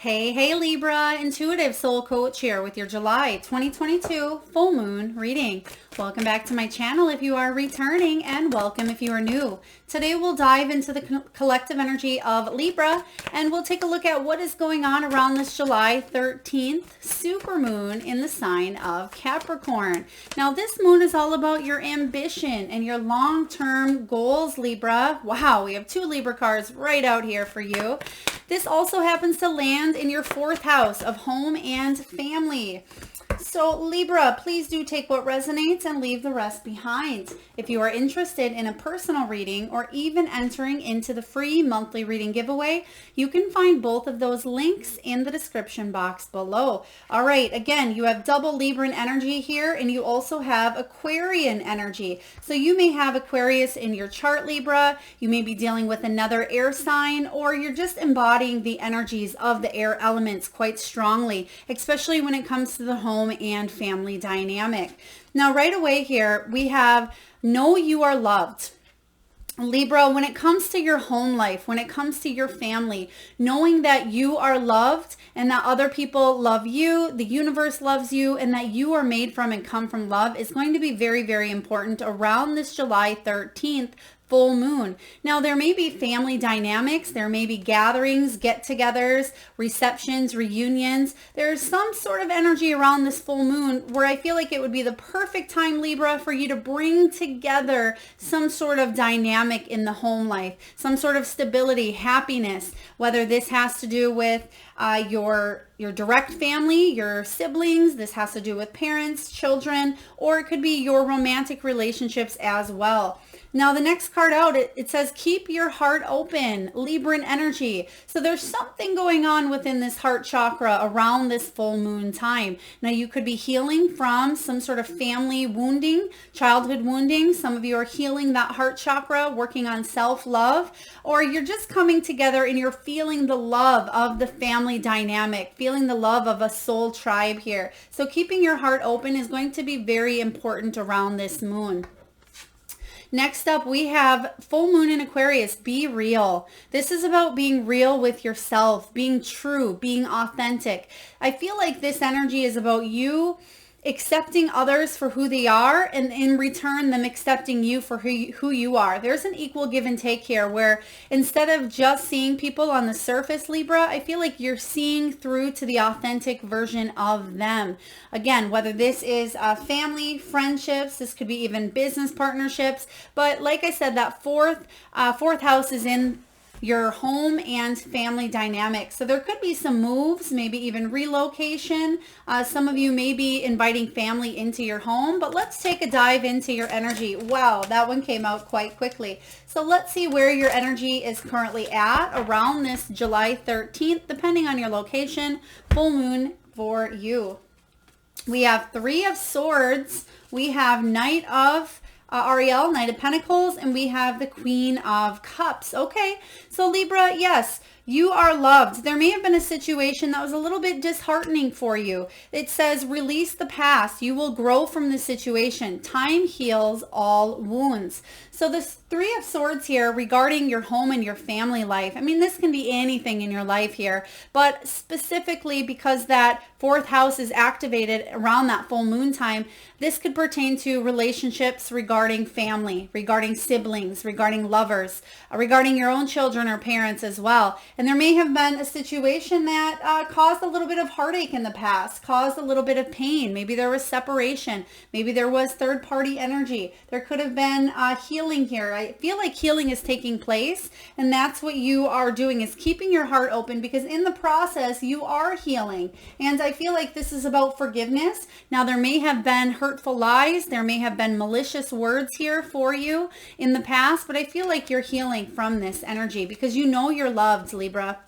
Hey Libra, intuitive soul coach here with your July 2022 full moon reading. Welcome back to my channel if you are returning, and welcome if you are new. Today we'll dive into the collective energy of Libra, and we'll take a look at what is going on around this July 13th supermoon in the sign of Capricorn. Now this moon is all about your ambition and your long-term goals, Libra. Wow, we have two Libra cards right out here for you. This also happens to land in your fourth house of home and family. So Libra, please do take what resonates and leave the rest behind. If you are interested in a personal reading or even entering into the free monthly reading giveaway, you can find both of those links in the description box below. All right, again, you have double Libran energy here, and you also have Aquarian energy. So you may have Aquarius in your chart, Libra. You may be dealing with another air sign, or you're just embodying the energies of the air elements quite strongly, especially when it comes to the home and family dynamic. Now, right away here, we have know you are loved. Libra, when it comes to your home life, when it comes to your family, knowing that you are loved and that other people love you, the universe loves you, and that you are made from and come from love is going to be very, very important around this July 13th full moon. Now, there may be family dynamics, there may be gatherings, get-togethers, receptions, reunions. There's some sort of energy around this full moon where I feel like it would be the perfect time, Libra, for you to bring together some sort of dynamic in the home life, some sort of stability, happiness, whether this has to do with your direct family, your siblings, this has to do with parents, children, or it could be your romantic relationships as well. Now, the next card out, it says, keep your heart open, Libran energy. So there's something going on within this heart chakra around this full moon time. Now, you could be healing from some sort of family wounding, childhood wounding. Some of you are healing that heart chakra, working on self-love, or you're just coming together and you're feeling the love of the family dynamic, feeling the love of a soul tribe here. So keeping your heart open is going to be very important around this moon. Next up, we have full moon in Aquarius. Be real. This is about being real with yourself, being true, being authentic. I feel like this energy is about you accepting others for who they are, and in return them accepting you for who you are. There's an equal give and take here, where instead of just seeing people on the surface, Libra, I feel like you're seeing through to the authentic version of them. Again, whether this is family, friendships, this could be even business partnerships, but like I said, that fourth house is in your home and family dynamic. So there could be some moves, maybe even relocation. Some of you may be inviting family into your home, but let's take a dive into your energy. Wow, that one came out quite quickly. So let's see where your energy is currently at around this July 13th, depending on your location, full moon for you. We have Three of Swords. We have Knight of Ariel, Knight of Pentacles, and we have the Queen of Cups. Okay, so Libra, yes, you are loved. There may have been a situation that was a little bit disheartening for you. It says, release the past. You will grow from this situation. Time heals all wounds. So this Three of Swords here regarding your home and your family life. I mean, this can be anything in your life here, but specifically because that fourth house is activated around that full moon time, this could pertain to relationships regarding family, regarding siblings, regarding lovers, regarding your own children or parents as well. And there may have been a situation that caused a little bit of heartache in the past, caused a little bit of pain. Maybe there was separation. Maybe there was third-party energy. There could have been healing here. I feel like healing is taking place, and that's what you are doing, is keeping your heart open, because in the process, you are healing. And I feel like this is about forgiveness. Now, there may have been hurtful lies. There may have been malicious words here for you in the past, but I feel like you're healing from this energy because you know you're loved, Libra.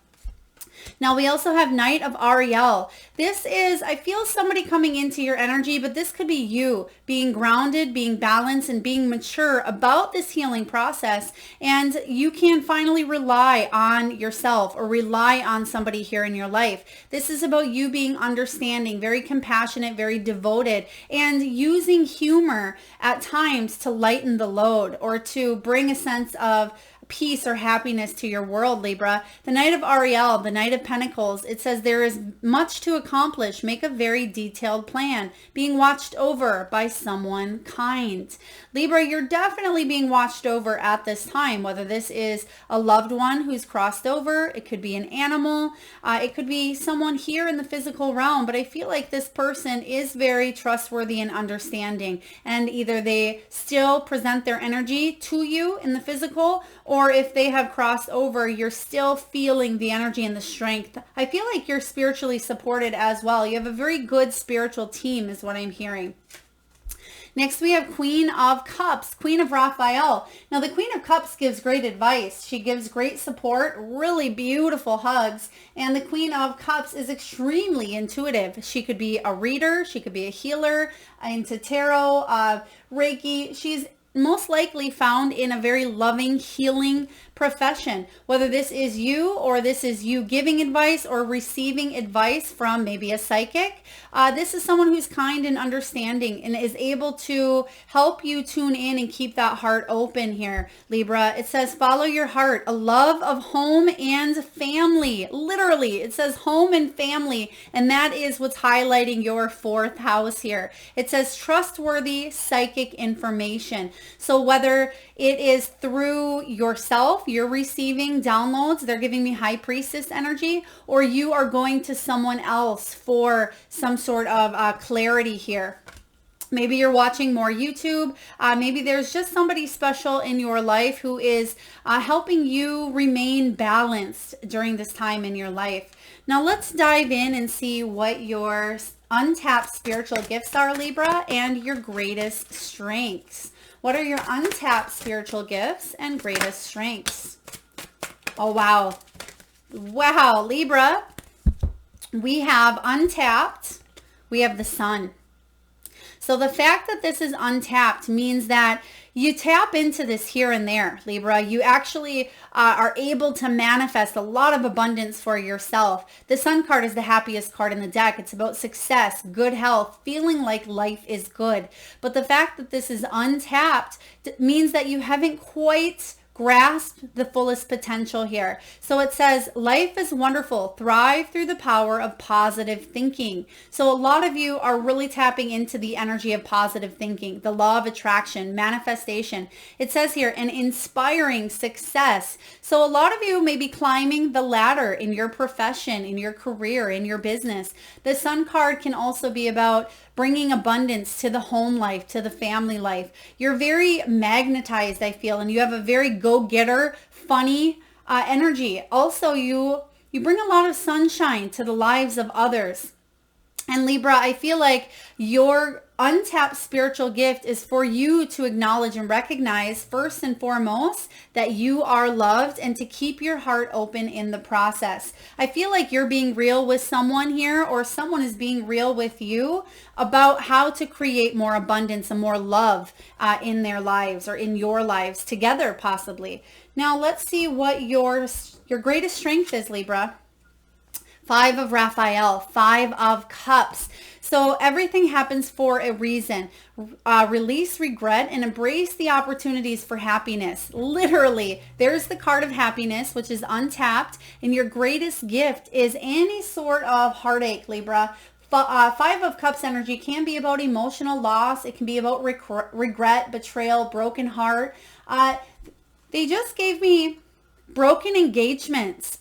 Now, we also have Knight of Ariel. This is, I feel somebody coming into your energy, but this could be you being grounded, being balanced, and being mature about this healing process. And you can finally rely on yourself or rely on somebody here in your life. This is about you being understanding, very compassionate, very devoted, and using humor at times to lighten the load or to bring a sense of peace or happiness to your world, Libra. The Knight of Ariel, the Knight of Pentacles, it says there is much to accomplish. Make a very detailed plan. Being watched over by someone kind. Libra, you're definitely being watched over at this time, whether this is a loved one who's crossed over, it could be an animal, it could be someone here in the physical realm, but I feel like this person is very trustworthy and understanding, and either they still present their energy to you in the physical, or if they have crossed over, you're still feeling the energy and the strength. I feel like you're spiritually supported as well. You have a very good spiritual team is what I'm hearing. Next, we have Queen of Cups, Queen of Raphael. Now, the Queen of Cups gives great advice. She gives great support, really beautiful hugs. And the Queen of Cups is extremely intuitive. She could be a reader. She could be a healer into tarot, Reiki. She's most likely found in a very loving, healing profession, whether this is you or this is you giving advice or receiving advice from maybe a psychic. This is someone who's kind and understanding and is able to help you tune in and keep that heart open here, Libra. It says, follow your heart, a love of home and family. Literally, it says home and family, and that is what's highlighting your fourth house here. It says trustworthy psychic information. So whether it is through yourself, you're receiving downloads, they're giving me High Priestess energy, or you are going to someone else for some sort of clarity here. Maybe you're watching more YouTube. Maybe there's just somebody special in your life who is helping you remain balanced during this time in your life. Now let's dive in and see what your untapped spiritual gifts are, Libra, and your greatest strengths. What are your untapped spiritual gifts and greatest strengths? Oh, wow. Wow, Libra. We have untapped. We have the sun. So the fact that this is untapped means that you tap into this here and there, Libra. You actually are able to manifest a lot of abundance for yourself. The Sun card is the happiest card in the deck. It's about success, good health, feeling like life is good. But the fact that this is untapped means that you haven't quite grasp the fullest potential here. So it says, life is wonderful. Thrive through the power of positive thinking. So a lot of you are really tapping into the energy of positive thinking, the law of attraction, manifestation. It says here, an inspiring success. So a lot of you may be climbing the ladder in your profession, in your career, in your business. The Sun card can also be about bringing abundance to the home life, to the family life. You're very magnetized, I feel, and you have a very go-getter, funny energy. Also, you bring a lot of sunshine to the lives of others. And Libra, I feel like your untapped spiritual gift is for you to acknowledge and recognize first and foremost that you are loved and to keep your heart open in the process. I feel like you're being real with someone here, or someone is being real with you about how to create more abundance and more love in their lives, or in your lives together possibly. Now let's see what your greatest strength is, Libra. Five of Raphael, Five of Cups. So everything happens for a reason. Release regret and embrace the opportunities for happiness. Literally, there's the card of happiness, which is untapped, and your greatest gift is any sort of heartache, Libra. Five of Cups energy can be about emotional loss. It can be about regret, betrayal, broken heart. They just gave me broken engagements.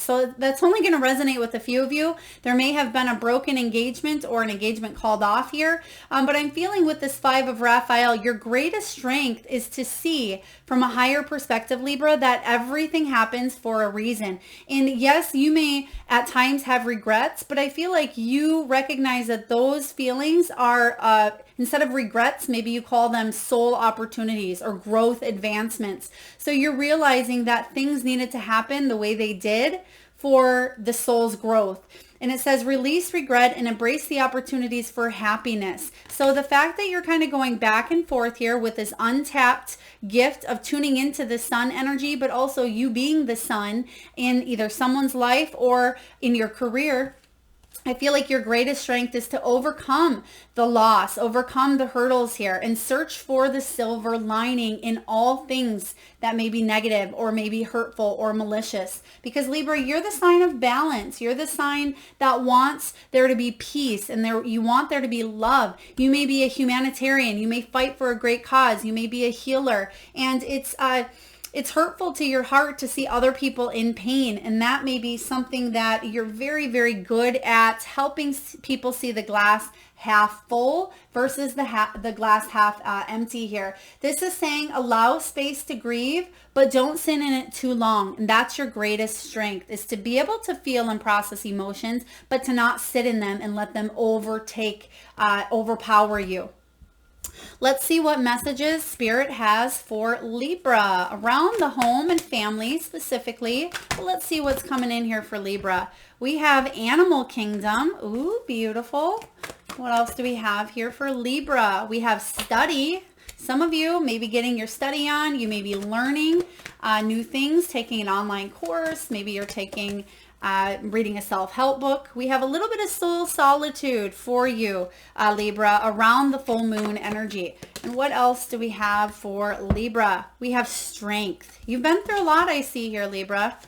So that's only going to resonate with a few of you. There may have been a broken engagement or an engagement called off here. But I'm feeling with this Five of Raphael, your greatest strength is to see from a higher perspective, Libra, that everything happens for a reason. And yes, you may at times have regrets, but I feel like you recognize that those feelings are, instead of regrets, maybe you call them soul opportunities or growth advancements. So you're realizing that things needed to happen the way they did for the soul's growth. And it says, release regret and embrace the opportunities for happiness. So the fact that you're kind of going back and forth here with this untapped gift of tuning into the sun energy, but also you being the sun in either someone's life or in your career, I feel like your greatest strength is to overcome the loss, overcome the hurdles here, and search for the silver lining in all things that may be negative or maybe hurtful or malicious. Because Libra, you're the sign of balance. You're the sign that wants there to be peace, and you want there to be love. You may be a humanitarian. You may fight for a great cause. You may be a healer. And it's hurtful to your heart to see other people in pain, and that may be something that you're very, very good at, helping people see the glass half full versus the glass half empty here. This is saying allow space to grieve, but don't sit in it too long. And that's your greatest strength, is to be able to feel and process emotions, but to not sit in them and let them overpower you. Let's see what messages Spirit has for Libra around the home and family specifically. Let's see what's coming in here for Libra. We have Animal Kingdom. Ooh, beautiful. What else do we have here for Libra? We have study. Some of you may be getting your study on. You may be learning new things, taking an online course. Maybe you're taking reading a self-help book. We have a little bit of soul solitude for you, Libra, around the full moon energy. And what else do we have for Libra? We have strength. You've been through a lot, I see here, Libra.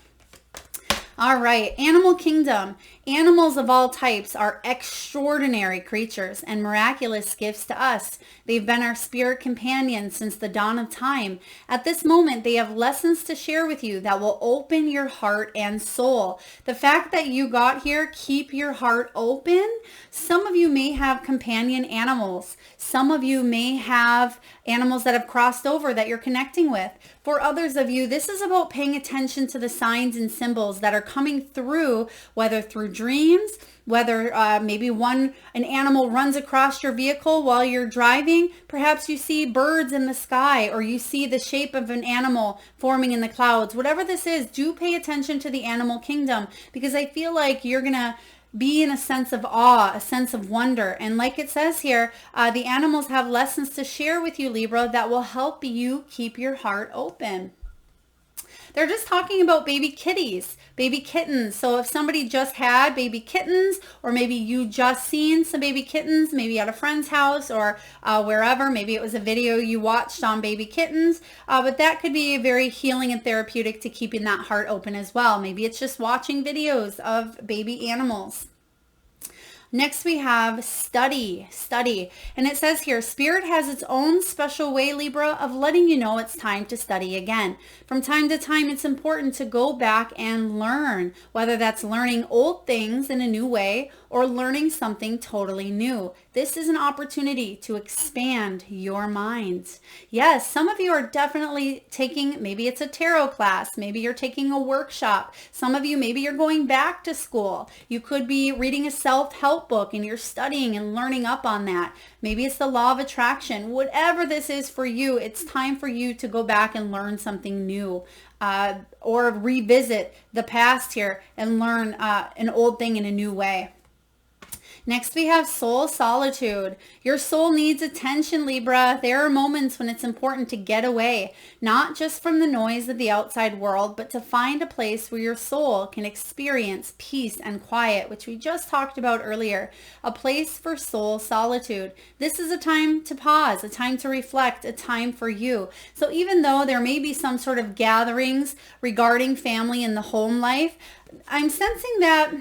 All right, Animal Kingdom. Animals of all types are extraordinary creatures and miraculous gifts to us. They've been our spirit companions since the dawn of time. At this moment, they have lessons to share with you that will open your heart and soul. The fact that you got here, keep your heart open. Some of you may have companion animals. Some of you may have animals that have crossed over that you're connecting with. For others of you, this is about paying attention to the signs and symbols that are coming through, whether through dreams, whether maybe an animal runs across your vehicle while you're driving. Perhaps you see birds in the sky, or you see the shape of an animal forming in the clouds. Whatever this is, do pay attention to the animal kingdom, because I feel like you're going to be in a sense of awe, a sense of wonder. And like it says here, the animals have lessons to share with you, Libra, that will help you keep your heart open. They're just talking about baby kitties, baby kittens. So if somebody just had baby kittens, or maybe you just seen some baby kittens, maybe at a friend's house or wherever, maybe it was a video you watched on baby kittens, but that could be very healing and therapeutic to keeping that heart open as well. Maybe it's just watching videos of baby animals. Next we have study. And it says here, Spirit has its own special way, Libra, of letting you know it's time to study again. From time to time, it's important to go back and learn, whether that's learning old things in a new way or learning something totally new. This is an opportunity to expand your mind. Yes, some of you are definitely taking, maybe it's a tarot class, maybe you're taking a workshop. Some of you, maybe you're going back to school. You could be reading a self-help book and you're studying and learning up on that. Maybe it's the law of attraction. Whatever this is for you, it's time for you to go back and learn something new, or revisit the past here and learn an old thing in a new way. Next, we have soul solitude. Your soul needs attention, Libra. There are moments when it's important to get away, not just from the noise of the outside world, but to find a place where your soul can experience peace and quiet, which we just talked about earlier. A place for soul solitude. This is a time to pause, a time to reflect, a time for you. So even though there may be some sort of gatherings regarding family and the home life, I'm sensing that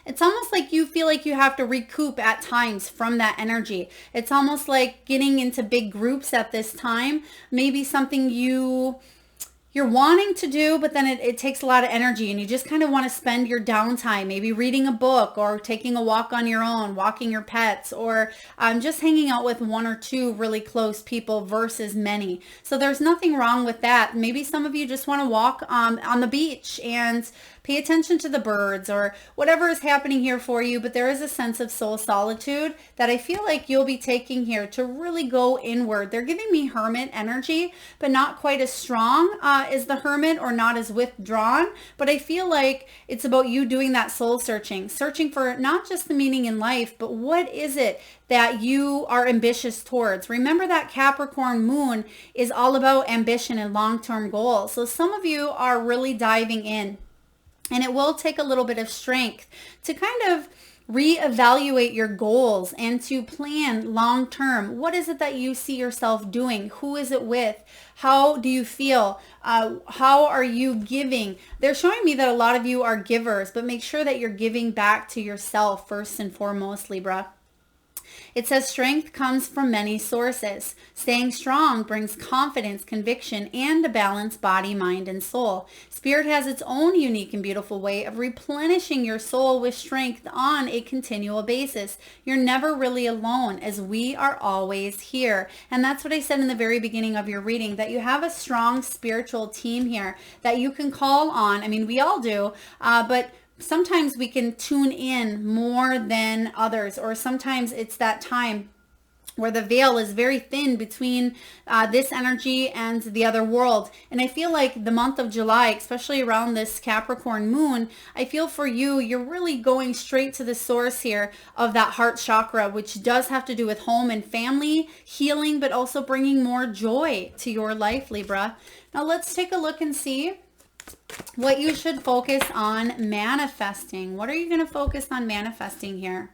it's almost like you feel like you have to recoup at times from that energy. It's almost like getting into big groups at this time. Maybe something you're wanting to do, but then it takes a lot of energy and you just kind of want to spend your downtime, maybe reading a book or taking a walk on your own, walking your pets, or just hanging out with one or two really close people versus many. So there's nothing wrong with that. Maybe some of you just want to walk on the beach and pay attention to the birds or whatever is happening here for you, but there is a sense of soul solitude that I feel like you'll be taking here to really go inward. They're giving me hermit energy, but not quite as strong as the hermit, or not as withdrawn, but I feel like it's about you doing that soul searching for not just the meaning in life, but what is it that you are ambitious towards. Remember that Capricorn moon is all about ambition and long-term goals. So some of you are really diving in And it will take a little bit of strength to kind of reevaluate your goals and to plan long term. What is it that you see yourself doing? Who is it with? How do you feel? How are you giving? They're showing me that a lot of you are givers, but make sure that you're giving back to yourself first and foremost, Libra. It says strength comes from many sources. Staying strong brings confidence, conviction, and a balanced body, mind, and soul. Spirit has its own unique and beautiful way of replenishing your soul with strength on a continual basis. You're never really alone, as we are always here. And that's what I said in the very beginning of your reading, that you have a strong spiritual team here that you can call on. I mean, we all do, but sometimes we can tune in more than others, or sometimes it's that time where the veil is very thin between this energy and the other world. And I feel like the month of July, especially around this Capricorn moon, I feel for you, you're really going straight to the source here of that heart chakra, which does have to do with home and family, healing, but also bringing more joy to your life, Libra. Now let's take a look and see what you should focus on manifesting. What are you going to focus on manifesting here?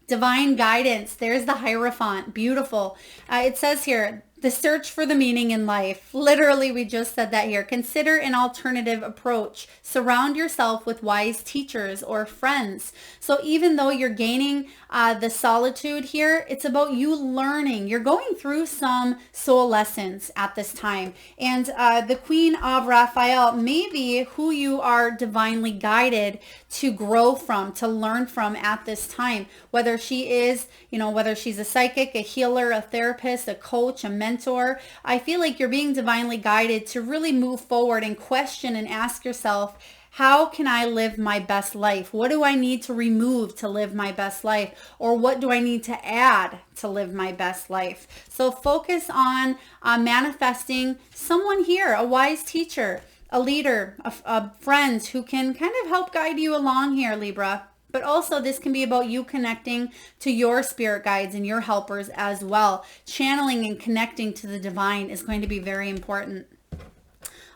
Divine guidance. There's the Hierophant. Beautiful. It says here, the search for the meaning in life. Literally, we just said that here. Consider an alternative approach. Surround yourself with wise teachers or friends. So even though you're gaining the solitude here, it's about you learning. You're going through some soul lessons at this time. And the Queen of Raphael may be who you are divinely guided to grow from, to learn from at this time. Whether she is, whether she's a psychic, a healer, a therapist, a coach, a mentor, I feel like you're being divinely guided to really move forward and question and ask yourself, how can I live my best life? What do I need to remove to live my best life? Or what do I need to add to live my best life? So focus on manifesting someone here, a wise teacher, a leader, a friend who can kind of help guide you along here, Libra. But also this can be about you connecting to your spirit guides and your helpers as well. Channeling and connecting to the divine is going to be very important.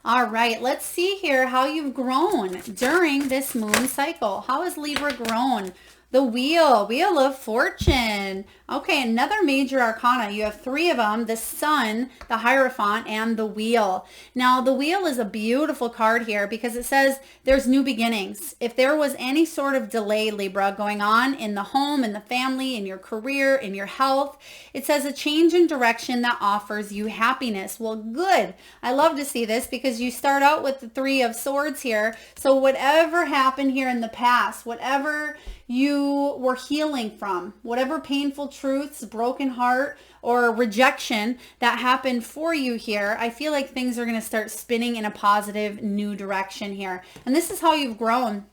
All right, let's see here how you've grown during this moon cycle. How has Libra grown? The Wheel of Fortune. Okay, another major arcana. You have three of them, the Sun, the Hierophant, and the Wheel. Now, the Wheel is a beautiful card here because it says there's new beginnings. If there was any sort of delay, Libra, going on in the home, in the family, in your career, in your health, it says a change in direction that offers you happiness. Well, good. I love to see this because you start out with the Three of Swords here. So whatever happened here in the past, whatever you were healing from, whatever painful truths, broken heart, or rejection that happened for you here, I feel like things are going to start spinning in a positive new direction here. And this is how you've grown,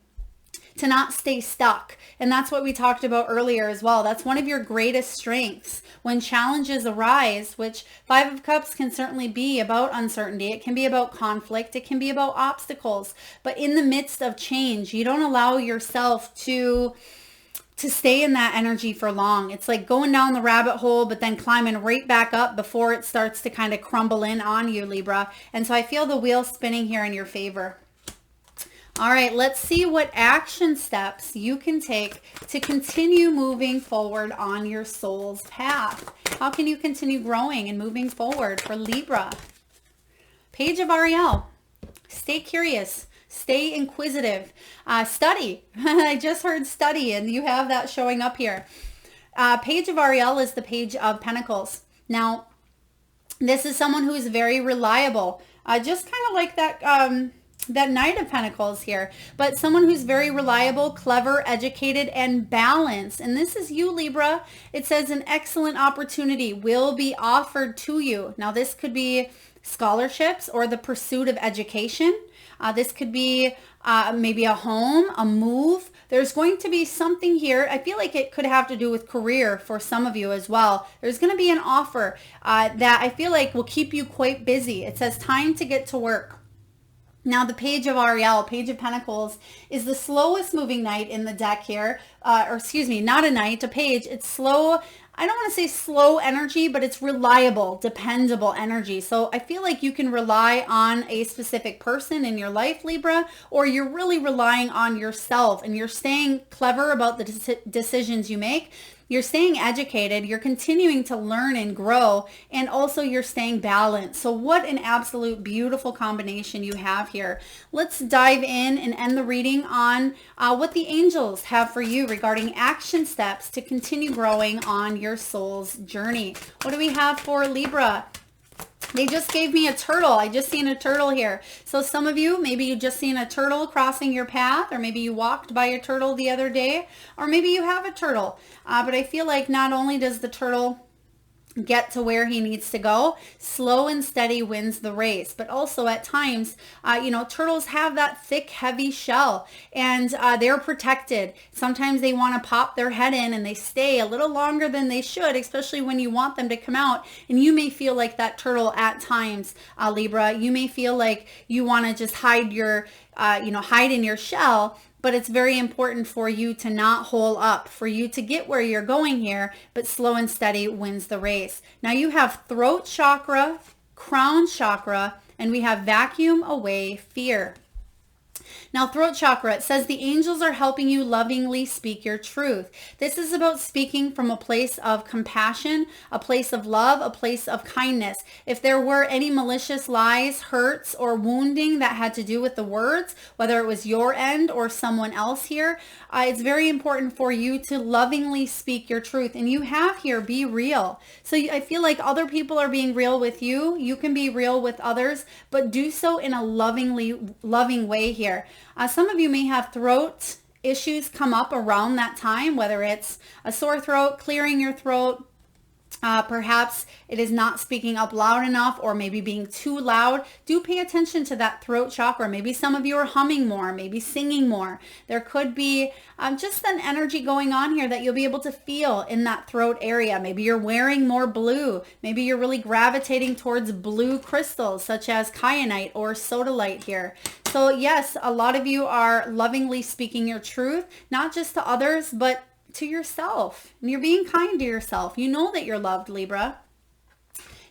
to not stay stuck. And that's what we talked about earlier as well. That's one of your greatest strengths. When challenges arise, which Five of Cups can certainly be about uncertainty. It can be about conflict. It can be about obstacles. But in the midst of change, you don't allow yourself to stay in that energy for long. It's like going down the rabbit hole, but then climbing right back up before it starts to kind of crumble in on you, Libra. And so I feel the wheel spinning here in your favor. All right, let's see what action steps you can take to continue moving forward on your soul's path. How can you continue growing and moving forward for Libra? Page of Ariel. Stay curious. Stay inquisitive. Study. I just heard study, and you have that showing up here. Page of Ariel is the Page of Pentacles. Now, this is someone who is very reliable. Just kind of like that Knight of Pentacles here, but someone who's very reliable, clever, educated, and balanced. And this is you, Libra. It says an excellent opportunity will be offered to you. Now, this could be scholarships or the pursuit of education. This could be maybe a home, a move. There's going to be something here. I feel like it could have to do with career for some of you as well. There's going to be an offer that I feel like will keep you quite busy. It says time to get to work. Now, the Page of Ariel, Page of Pentacles, is the slowest moving knight in the deck here. Or excuse me, not a knight, a page. It's slow I don't want to say slow energy, but it's reliable, dependable energy. So I feel like you can rely on a specific person in your life, Libra, or you're really relying on yourself and you're staying clever about the decisions you make. You're staying educated, you're continuing to learn and grow, and also you're staying balanced. So what an absolute beautiful combination you have here. Let's dive in and end the reading on what the angels have for you regarding action steps to continue growing on your soul's journey. What do we have for Libra? They just gave me a turtle. I just seen a turtle here. So some of you, maybe you just seen a turtle crossing your path, or maybe you walked by a turtle the other day, or maybe you have a turtle. But I feel like not only does the turtle get to where he needs to go, slow and steady wins the race. But also at times, turtles have that thick, heavy shell, and they're protected. Sometimes they want to pop their head in and they stay a little longer than they should, especially when you want them to come out. And you may feel like that turtle at times, Libra. You may feel like you want to just hide in your shell. But it's very important for you to not hole up, for you to get where you're going here, but slow and steady wins the race. Now you have throat chakra, crown chakra, and we have vacuum away fear. Now, throat chakra, it says the angels are helping you lovingly speak your truth. This is about speaking from a place of compassion, a place of love, a place of kindness. If there were any malicious lies, hurts, or wounding that had to do with the words, whether it was your end or someone else here, it's very important for you to lovingly speak your truth. And you have here, be real. So I feel like other people are being real with you. You can be real with others, but do so in a loving way here. Some of you may have throat issues come up around that time, whether it's a sore throat, clearing your throat, perhaps it is not speaking up loud enough, or maybe being too loud. Do pay attention to that throat chakra. Maybe some of you are humming more, maybe singing more. There could be just an energy going on here that you'll be able to feel in that throat area. Maybe you're wearing more blue. Maybe you're really gravitating towards blue crystals such as kyanite or sodalite here. So yes, a lot of you are lovingly speaking your truth, not just to others, but to yourself. And you're being kind to yourself. You know that you're loved, Libra.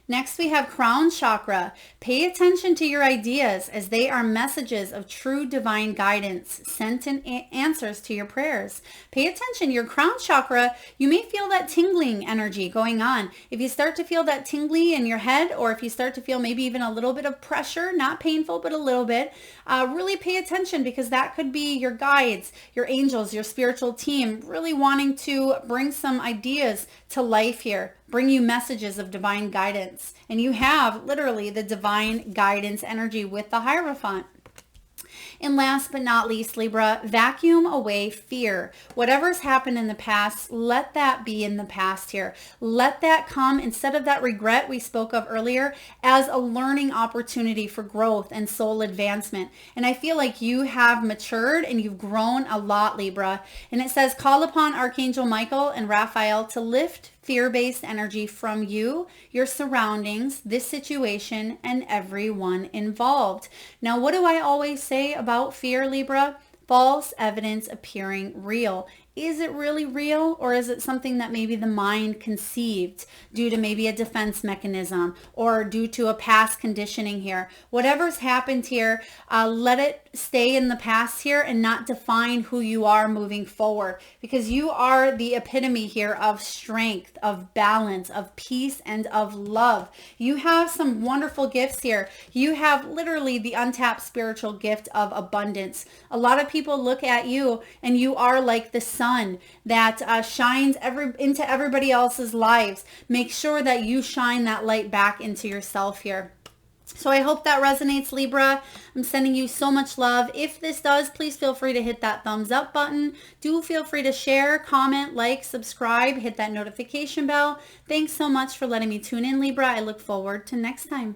Next, we have crown chakra. Pay attention to your ideas, as they are messages of true divine guidance sent in answers to your prayers. Pay attention. Your crown chakra, you may feel that tingling energy going on. If you start to feel that tingly in your head, or if you start to feel maybe even a little bit of pressure, not painful, but a little bit, really pay attention, because that could be your guides, your angels, your spiritual team, really wanting to bring some ideas to life here, bring you messages of divine guidance. And you have literally the divine guidance energy with the Hierophant. And last but not least, Libra, vacuum away fear. Whatever's happened in the past, let that be in the past here. Let that come, instead of that regret we spoke of earlier, as a learning opportunity for growth and soul advancement. And I feel like you have matured and you've grown a lot, Libra. And it says, call upon Archangel Michael and Raphael to lift fear-based energy from you, your surroundings, this situation, and everyone involved. Now, what do I always say about fear, Libra? False evidence appearing real. Is it really real, or is it something that maybe the mind conceived due to maybe a defense mechanism or due to a past conditioning here? Whatever's happened here, let it stay in the past here and not define who you are moving forward, because you are the epitome here of strength, of balance, of peace, and of love. You have some wonderful gifts here. You have literally the untapped spiritual gift of abundance. A lot of people look at you and you are like the sun that shines into everybody else's lives. Make sure that you shine that light back into yourself here. So I hope that resonates, Libra. I'm sending you so much love. If this does, please feel free to hit that thumbs up button. Do feel free to share, comment, like, subscribe, hit that notification bell. Thanks so much for letting me tune in, Libra. I look forward to next time.